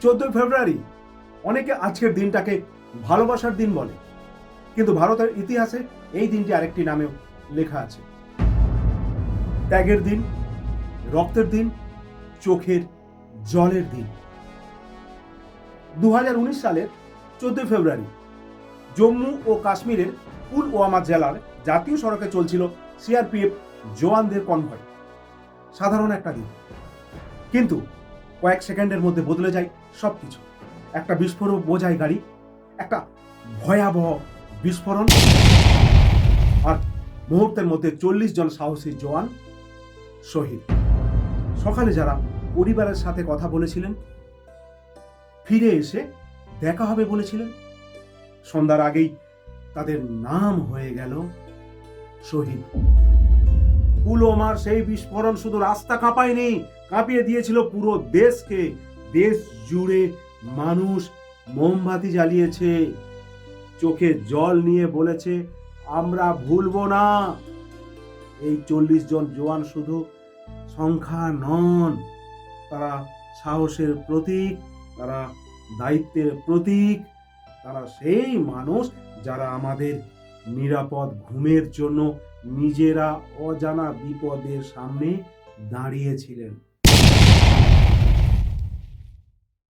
14 ফেব্রুয়ারি অনেকে আজকের দিনটাকে ভালোবাসার দিন বলে, কিন্তু ভারতের ইতিহাসে এই দিনটি আরেকটি নামেও লেখা আছে। ত্যাগের দিন, রক্তের দিন, চোখের জলের দিন। 2019 সালের 14 ফেব্রুয়ারি জম্মু ও কাশ্মীরের পুলওয়ামা জেলার জাতীয় সড়কে চলছিল সিআরপিএফ জওয়ানদের কনভয়। সাধারণ একটা দিন, কিন্তু কয়েক সেকেন্ডের মধ্যে বদলে যায় সবকিছু। একটা বিস্ফোরক বোঝাই গাড়ি, একটা ভয়াবহ বিস্ফোরণ, আর মুহূর্তের মধ্যে 40 জন সাহসী জওয়ান শহীদ। সকালে যারা পরিবারের সাথে কথা বলেছিলেন, ফিরে এসে দেখা হবে বলেছিলেন, সন্ধ্যার আগেই তাদের নাম হয়ে গেল শহীদ। পুলওয়ামার সেই বিস্ফোরণ শুধু রাস্তা কাঁপায়নি, কাঁপিয়ে দিয়েছিল পুরো দেশকে। দেশ জুড়ে মানুষ মোমবাতি জ্বালিয়েছে, চোখে জল নিয়ে বলেছে, আমরা ভুলবো না। এই 40 জন জওয়ান শুধু সংখ্যা নন, তারা সাহসের প্রতীক, তারা দায়িত্বের প্রতীক, তারা সেই মানুষ যারা আমাদের নিরাপদ ঘুমের জন্য নিজেরা অজানা বিপদের সামনে দাঁড়িয়েছিলেন।